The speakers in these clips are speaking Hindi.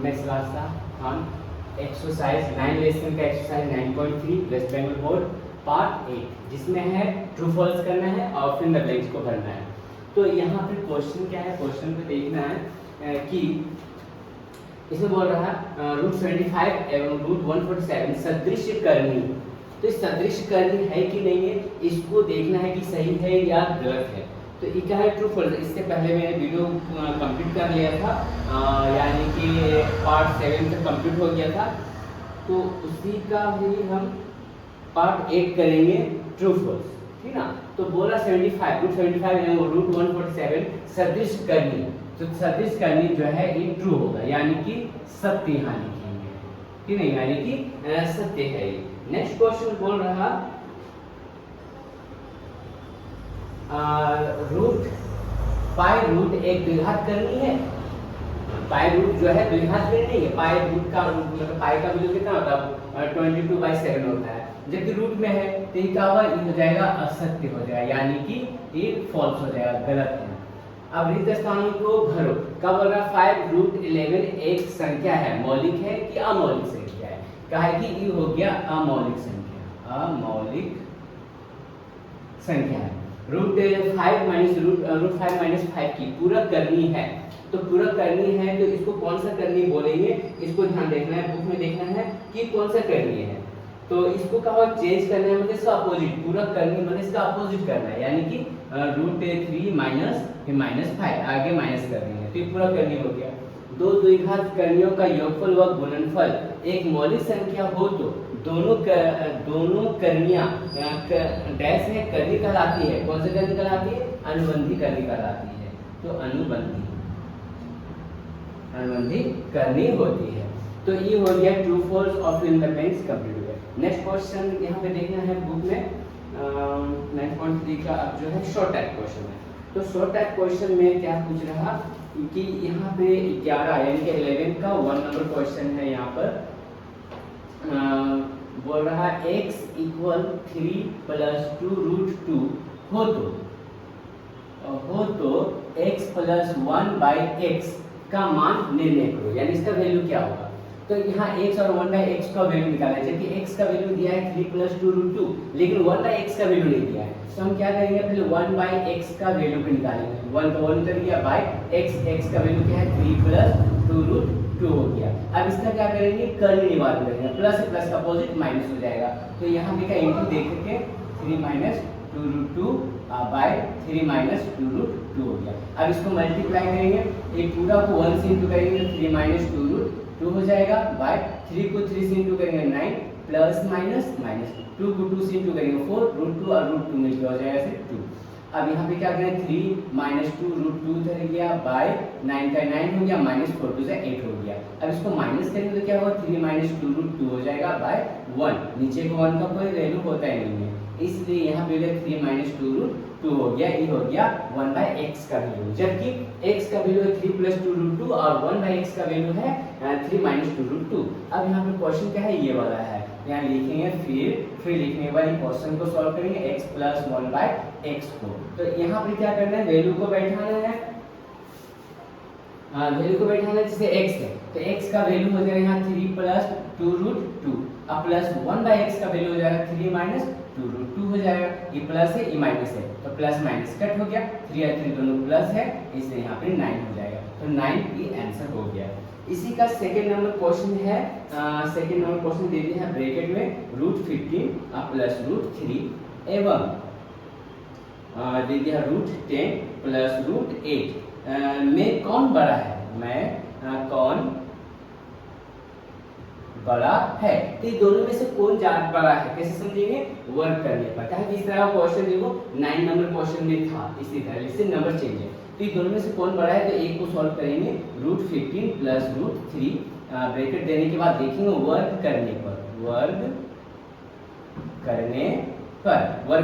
नेक्स्ट क्लास था हम एक्सरसाइज 9 लेसन का exercise 9.3 West Bengal board part 8 जिसमें है ट्रू फॉल्स करना है और फिर द ब्लैंक्स को भरना है। तो यहाँ पे क्वेश्चन क्या है, क्वेश्चन पे देखना है कि इसमें बोल रहा है रूट 75 एवं रूट 147 सदृश करनी। तो इस सदृश करनी है कि नहीं है, इसको देखना है कि सही है या गलत है। तो ये क्या है, ट्रू फॉल्स। इससे पहले मैंने वीडियो कंप्लीट कर लिया था, यानी कि पार्ट 7 तक कंप्लीट हो गया था। तो उसी का ही हम पार्ट 8 करेंगे, ट्रू फॉल्स, ठीक ना। तो बोला 75 रूट 75 एवं रूट 147 सदृश करनी। तो सदृश करनी जो है ये ट्रू होगा, यानी कि सत्य यहाँ लिखेंगे, ठीक नहीं, यानी कि सत्य है ये। नेक्स्ट क्वेश्चन बोल रहा रूट पाई रूट एक द्विघात करनी है। पाई रूट जो है द्विघात करनी नहीं है, पाई रूट का मतलब पाई का वैल्यू कितना होता है 22/7 होता है, जबकि रूट में है तो ये क्या होगा, ये हो जाएगा असत्य हो जाएगा, यानी कि ये फॉल्स हो जाएगा, गलत है। अब रिक्त स्थानों को भरो। क्या बोल रहा है 5 रूट 11 एक संख्या है, मौलिक है कि अमौलिक संख्या है। कहा है कि ये हो गया अमौलिक संख्या, अमौलिक संख्या है। रूट 5 माइनस 5 की पूरक करनी है। तो पूरक करनी है तो इसको कौन सा करनी बोलेंगे, इसको ध्यान देखना है, बुक में देखना है कि कौन सा करनी है। तो इसको कहा चेंज करना है, मतलब इसका अपोजिट। पूरक करनी मतलब इसका अपोजिट करना है, यानी कि रूट 3 माइनस 5 आगे माइनस कर देंगे, तो ये पूरक करनी हो गया। दो द्विघात करणियों का योगफल व गुणनफल एक मौलिक संख्या हो तो दोनों करणियां डैश में करनी कहलाती है। कौन सी करनी कहलाती है, अनुबंधी करनी कहलाती है। तो अनुबंधी करनी होती है। तो ये हो गया ट्रू फॉल्स और फिर द ब्लैंक्स कंप्लीट हो गया। नेक्स्ट क्वेश्चन यहाँ पे देखना है बुक में 9.3 का अब जो है शॉर्ट टाइप क्वेश्चन है। तो शॉर्ट टाइप क्वेश्चन में क्या पूछ रहा कि यहाँ पे 11 यानी कि 11 का 1 नंबर क्वेश्चन है। यहाँ पर बोल रहा है x = 3 + 2 रूट 2 हो तो x + 1/x का मान निर्णय करो, यानी इसका वैल्यू क्या होगा। तो यहाँ x और 1/x का वैल्यू निकालना है, जबकि x का वैल्यू दिया है 3 + 2 रूट 2, लेकिन 1/x का वैल्यू नहीं दिया है। तो हम क्या करेंगे, पहले 1/x का वैल्यू को निकालेंगे। 1 का 1 कर दिया बाय x का वैल्यू क्या है 3 + 2 रूट 2 हो गया। अब इसका क्या करेंगे, कर्ण निवारण करेंगे, प्लस से प्लस का अपोजिट माइनस हो जाएगा। तो यहाँ पे क्या इनटू दे करके 3 - 2 रूट 2 बाय 3 - 2 रूट 2 हो गया। अब इसको मल्टीप्लाई करेंगे, ये पूरा को 1 से इंटू करेंगे 3 - 2 रूट 2 हो जाएगा बाय 3 को 3 से इंटू करेंगे 9 प्लस माइनस 2 को 2 से इंटू करेंगे 4 रूट 2 और रूट 2 मिलकर हो जाएगा सिर्फ 2। अब यहाँ पे क्या करें 3 - 2 रूट 2 इधर गया बाय 9 का 9 हो गया माइनस 4 2 से 8 हो गया। अब इसको माइनस करेंगे तो क्या होगा 3 - 2 रूट 2 हो जाएगा बाय 1। नीचे को 1 का कोई वैल्यू होता ही नहीं है, इसलिए यहाँ पे 3 - 2 रूट 2 हो गया। ये हो गया 1/x का वैल्यू, जबकि x का वैल्यू है 3 + 2 रूट 2 और 1/x का वैल्यू है 3 - 2 रूट 2। अब यहाँ पे क्वेश्चन क्या है, ये वाला है, यहाँ लिखेंगे फिर लिखने के बाद क्वेश्चन को सॉल्व करेंगे x + 1/x को। तो यहाँ पे क्या करना है, वैल्यू को बैठाना है, वैल्यू को बैठाना है जिसे x है। तो x का वैल्यू हो जाएगा यहाँ 3 + 2 रूट 2 अब प्लस 1/x का वैल्यू हो जाएगा 3 - 2 रूट 2 हो जाएगा। ये प्लस है ये माइनस है, तो प्लस माइनस कट हो गया, 3 और 3 दोनों प्लस है, इसलिए यहाँ पे 9 हो जाएगा। तो 9 ये आंसर हो गया। इसी का सेकंड नंबर क्वेश्चन है, सेकंड नंबर क्वेश्चन दे दिया है ब्रैकेट में रूट 15 प्लस रूट 3 एवं दे दिया रूट 10 प्लस रूट 8 में कौन बड़ा है, मैं कौन बड़ा है। तो ये दोनों में से कौन ज्यादा बड़ा है, कैसे समझेंगे, वर्क करने पर। क्या है, इस तरह का क्वेश्चन देखो 9 नंबर क्वेश्चन में था, इसी तरह इससे नंबर चेंज है। तो ये दोनों में से कौन बड़ा है, तो एक को सॉल्व करेंगे रूट 15 प्लस रूट 3 ब्रैकेट देने के बाद देखेंगे वर्क करने पर, वर्ग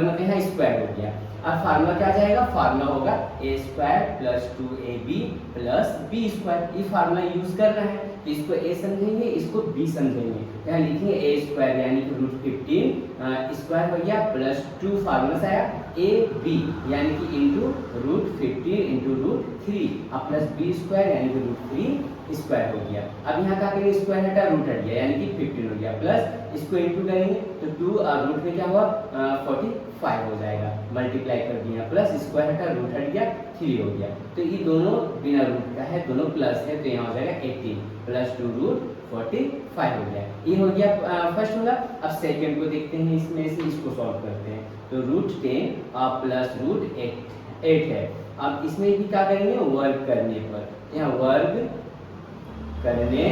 मतलब यहाँ स्क्वायर हो गया। अब फार्मूला क्या जाएगा, फार्मूला होगा a² + 2ab + b²। ये फार्मूला यूज कर रहे हैं, इसको a समझेंगे, इसको b समझेंगे। यहाँ लिखेंगे a² यानी कि रूट 15 स्क्वायर हो गया प्लस 2 फार्मूला से आया ab यानी कि इंटू रूट 15 इंटू रूट 3 और प्लस b² यानी कि रूट 3 स्क्वायर हो गया। अब यहाँ क्या करेंगे, स्क्वायर हटा रूट हट गया यानी कि 15 हो गया, प्लस इसको इनटू करेंगे तो 2 और रूट में क्या हुआ 45 हो जाएगा, मल्टीप्लाई कर दिया, प्लस स्क्वायर हटा रूट हट गया 3 हो गया। तो ये दोनों बिना रूट का है, दोनों प्लस है, तो यहाँ हो जाएगा 18 प्लस 2 रूट 45 हो गया। ये हो गया फर्स्ट वाला। अब सेकंड को देखते हैं, इसमें से इसको सॉल्व करते हैं। तो रूट 10 और प्लस रूट 8 है। अब इसमें भी क्या करेंगे, वर्ग करने पर, यहाँ वर्ग करने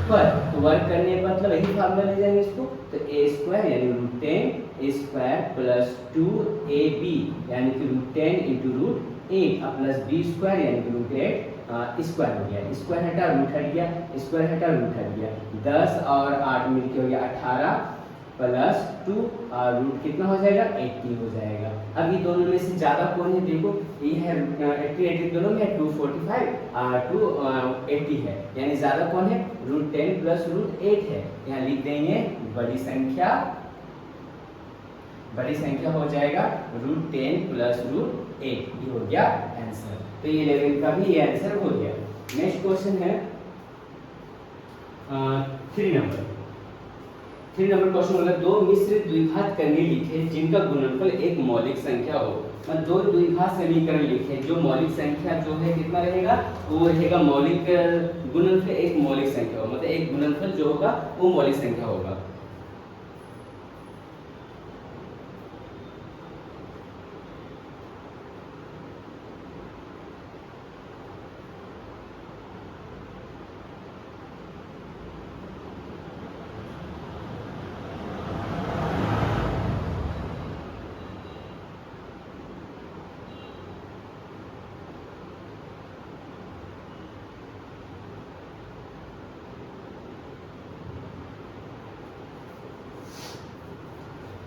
पर, तो वर्ग करने पर मतलब यही फार्मूला ले जाएंगे इसको, तो a स्क्वायर यानी root 10 a square plus 2ab यानी कि root 10 into root 8 plus b square यानी कि रूट 8 स्क्वायर हो गया, स्क्वायर हटा रूट हट गया, स्क्वायर हटा रूट हट गया, 10 और 8 मिलके हो गया 18 प्लस 2 और रूट कितना हो जाएगा 80 हो जाएगा। अब ये दोनों में से ज्यादा कौन है, देखो ये है 80 दोनों में 245 और 280 है, यानी ज्यादा कौन है, रूट 10 प्लस रूट 8 है। यहाँ लिख देंगे बड़ी संख्या हो जाएगा रूट 10 प्लस रूट 8, ये हो गया आंसर। तो ये 11 का भी ये आंसर हो गया। नेक्स्ट क्वेश्चन है 3 नंबर क्वेश्चन बोला, दो मिश्र द्विघात करने लिखे जिनका गुणनफल एक मौलिक संख्या हो। मतलब दो द्विघात समीकरण लिखे, जो मौलिक संख्या जो है कितना रहेगा, वो रहेगा मौलिक गुणनफल एक मौलिक संख्या हो, मतलब एक गुणनफल जो होगा वो मौलिक संख्या होगा।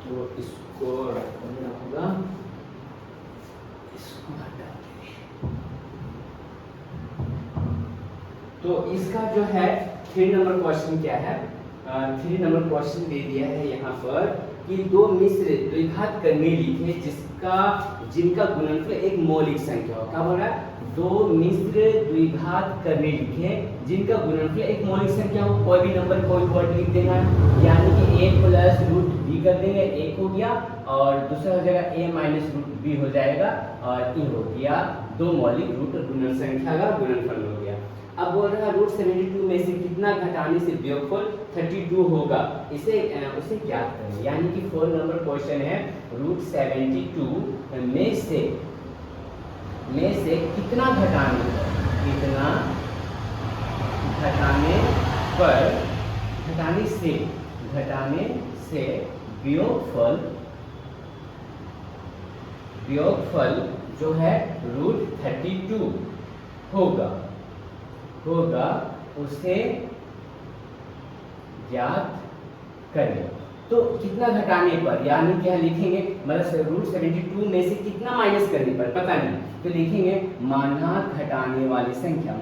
तो इसको रखना होगा, इसको हटा देंगे। तो इसका जो है 3 नंबर क्वेश्चन क्या है, 3 नंबर क्वेश्चन दे दिया है यहाँ पर कि दो मिश्र द्विघात करने लिखे जिनका गुणनफल एक मौलिक संख्या हो। क्या बोल रहा है, दो मिश्र द्विघात करने लिखे जिनका गुणनफल एक मौलिक संख्या हो, कोई भी नंबर कोई वर्ड लिख देना है, यानी कि a प्लस रूट b कर देंगे, 1 हो गया, और दूसरा हो जाएगा a माइनस रूट b हो जाएगा, और ये हो गया दो मौलिक रूट गुणन संख्या का गुणनफल हो गया। अब बोल रहा है रूट 72 में से कितना घटाने से वियोगफल 32 होगा, उसे ज्ञात करें। यानी कि 4 नंबर क्वेश्चन है, रूट 72 में से कितना घटाने से वियोगफल जो है रूट 32 होगा उसे ज्ञात करें। तो कितना घटाने पर, यानी क्या लिखेंगे, मतलब रूट 72 में से कितना माइनस करने पर पता नहीं, तो लिखेंगे माना घटाने वाली संख्या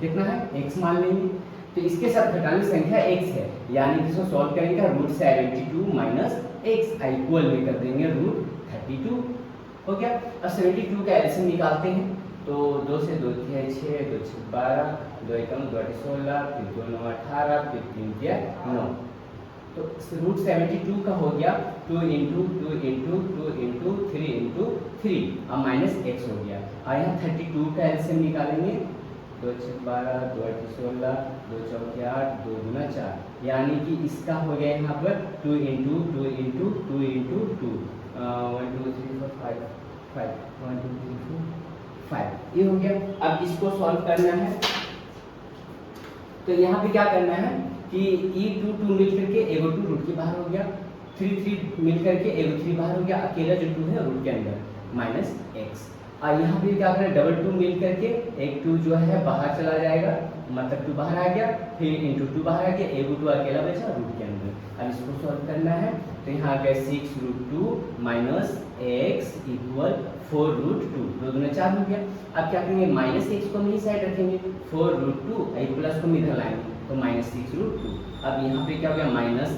कितना है, x मान लेंगे। तो इसके साथ घटाने संख्या x है, यानी कि इसको सॉल्व करेंगे रूट 72 माइनस x इक्वल में कर देंगे रूट 32 हो गया। अब 72 का एलसीएम निकालते हैं, तो 2 से 2 6 6 2 6 12 2 एकम 2 16 फिर 2 9 18 फिर 3 9, तो रूट 72 का हो गया 2 इंटू 2 इंटू 2 इंटू 3 इंटू 3 और माइनस x हो गया। और यहाँ 32 का एलसीएम निकालेंगे, 2 6 12 2 8 16 2 4 8 2 गुना 4, यानी कि इसका हो गया यहाँ पर 2 इंटू 2 इंटू 2 इंटू 2 1 2 3 4 5 1 2 3 4 5, ये हो गया। अब इसको सॉल्व करना है, तो यहाँ पे क्या करना है कि e 2 मिल करके एगो 2 रूट के बाहर हो गया, 3 मिल करके एगो 3 बाहर हो गया, अकेला जो 2 है रूट के अंदर माइनस x। और यहाँ पे क्या करें, डबल 2 मिल करके एक 2 जो है बाहर चला जाएगा, मतलब 2 बाहर आ गया, फिर इंटू 2 बाहर आ गया, एगो 2 अकेला बचा रूट के अंदर। अब इसको सॉल्व करना है, तो यहाँ आ गया 6 root 2 minus x equal 4 root 2, 2 दूना 4 हो गया। अब क्या करेंगे, माइनस x को हम इस साइड रखेंगे, 4 रूट 2 प्लस को इधर लाएंगे, तो -6√2। अब यहाँ पे क्या हो गया माइनस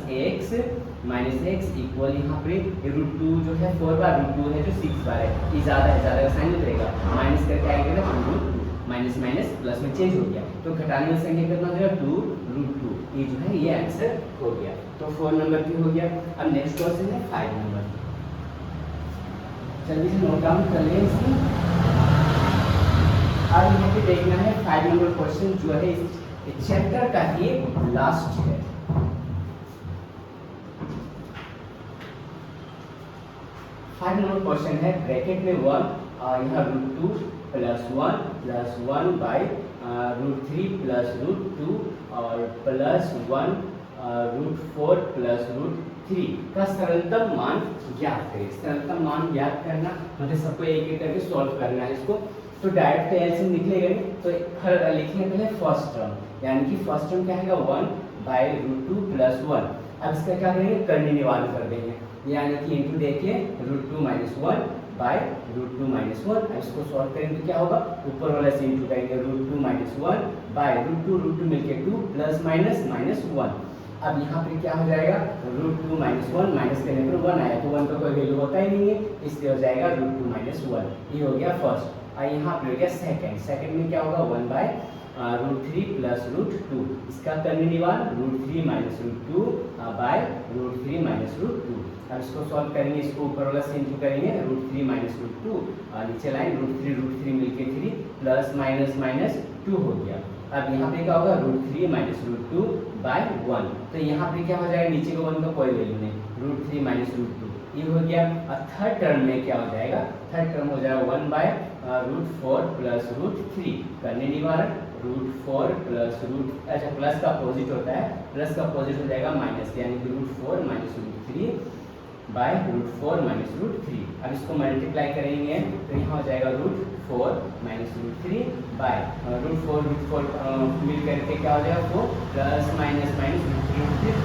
एक्स इक्वल यहाँ पे √2 जो है 4/√2 है जो 6 बार है, ये ज़्यादा है, ज़्यादा का साइन रहेगा, माइनस करके आएगा ना 2√2, माइनस माइनस प्लस में चेंज हो गया, तो घटाने वाली संख्या कितना हो जाएगा 2√2, ये जो है ये आंसर हो गया। तो 4 नंबर भी हो गया। अब नेक्स्ट क्वेश्चन है 5 नंबर, जल्दी से नोट डाउन कर लें इसको। अब यहाँ पे देखना है 5 नंबर क्वेश्चन जो है इस चैप्टर का ही लास्ट है। फाइव नंबर क्वेश्चन है ब्रैकेट में 1 यहाँ √2 + 1 + 1 बाई √3 + √2 और +1 √4 + √3 का सरलतम मान ज्ञात करें। सरलतम मान ज्ञात करना मतलब सबको एक एक करके सॉल्व करना है इसको। तो डायरेक्ट एलसीएम निकलेगा नहीं, तो लिखेंगे पहले फर्स्ट टर्म, यानी कि फर्स्ट टर्म क्या है 1/√2 + 1। अब इसका क्या करेंगे करनी निवारण कर देंगे, यानी कि इंटू देखिए √2 - 1 /√2 - 1। अब इसको सॉल्व करेंगे तो क्या होगा ऊपर वाला से इंटू करेंगे √2 - 1 /√2 √2 मिलके 2 प्लस माइनस -1। अब यहाँ पे क्या हो जाएगा √2 - 1 माइनस करने पर 1 आया, तो 1 का कोई वैल्यू होता ही नहीं है, इसलिए हो जाएगा √2 - 1। ये हो गया फर्स्ट। यहाँ पे हो गया सेकंड। सेकंड में क्या होगा 1/√3 + √2, इसका करने निवारण √3 - √2 /√3 - √2। अब इसको सॉल्व करेंगे, इसको ऊपर वाला से इंटू करेंगे √3 - √2, नीचे लाइन √3 मिलके 3 प्लस माइनस माइनस 2 हो गया। अब यहाँ पे क्या होगा √3 - √2 /1, तो यहाँ पे क्या हो जाएगा नीचे का 1 का कोई वैल्यू नहीं, √3 - √2 ये हो गया। और थर्ड टर्म में क्या हो जाएगा, थर्ड टर्म हो जाएगा 1/√4 + √3 करने निवारण √4 + अच्छा प्लस का अपोजिट होता है, प्लस का अपोजिट हो जाएगा माइनस, यानी कि √4 - √3 /√4 - √3। अब इसको मल्टीप्लाई करेंगे तो यहाँ हो जाएगा √4 - √3 √4 मिल करके क्या हो जाएगा 4 प्लस माइनस माइनस √3।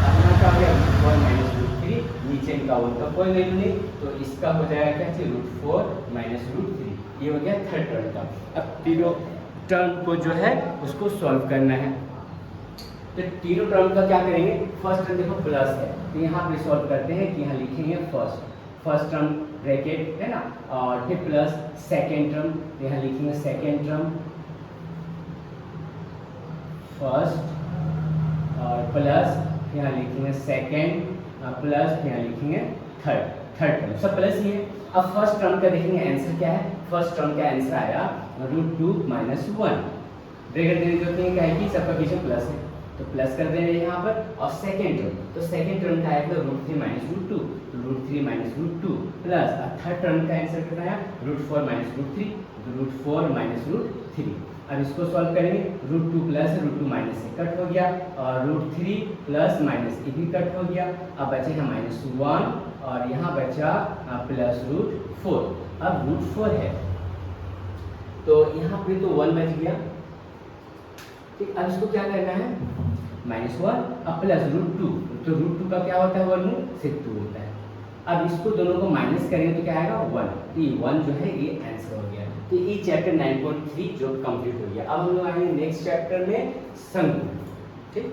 अब यहाँ क्या हो गया √4 - √3, नीचे इनका 1 का कोई वैल्यू नहीं, तो इसका हो जाएगा क्या चाहिए √4 - √3। ये हो गया थर्ड टर्म का। अब तीनों टर्म को जो है उसको सॉल्व करना है, तो तीनों टर्म का क्या करेंगे, फर्स्ट टर्म देखो प्लस है, तो यहाँ पे सॉल्व करते हैं कि यहाँ लिखेंगे फर्स्ट टर्म ब्रैकेट है ना, और फिर प्लस सेकेंड टर्म, तो यहाँ लिखेंगे सेकेंड टर्म फर्स्ट और प्लस यहाँ लिखेंगे सेकेंड प्लस यहाँ लिखेंगे थर्ड टर्म, सब प्लस ही है। अब फर्स्ट टर्म का देखेंगे आंसर क्या है, फर्स्ट टर्म का आंसर आया √2 - 1। ब्रैकेट देने की जरूरत नहीं है कि सबका पीछे प्लस है, तो प्लस कर देंगे यहाँ पर। और सेकेंड टर्म, तो सेकेंड टर्म का आया था √3 - √2, तो √3 - √2 प्लस थर्ड टर्म का आंसर कितना आया √4 - √3, √4 - √3। अब इसको सॉल्व करेंगे √2 प्लस √2 माइनस से कट हो गया, और √3 प्लस माइनस ये भी कट हो गया। अब बचे हैं -1 और यहाँ बचा प्लस √4। अब √4 है तो यहाँ पे तो 1 बच गया, ठीक। अब इसको क्या करना है -1 अब प्लस √2, तो √2 का क्या होता है 1 से 2 होता है। अब इसको दोनों को माइनस करेंगे तो क्या आएगा 1, ये 1 जो है ये आंसर हो गया। तो ये चैप्टर 9.3 जो कंप्लीट हो गया। अब हम लोग आएंगे नेक्स्ट चैप्टर में संकुल, ठीक।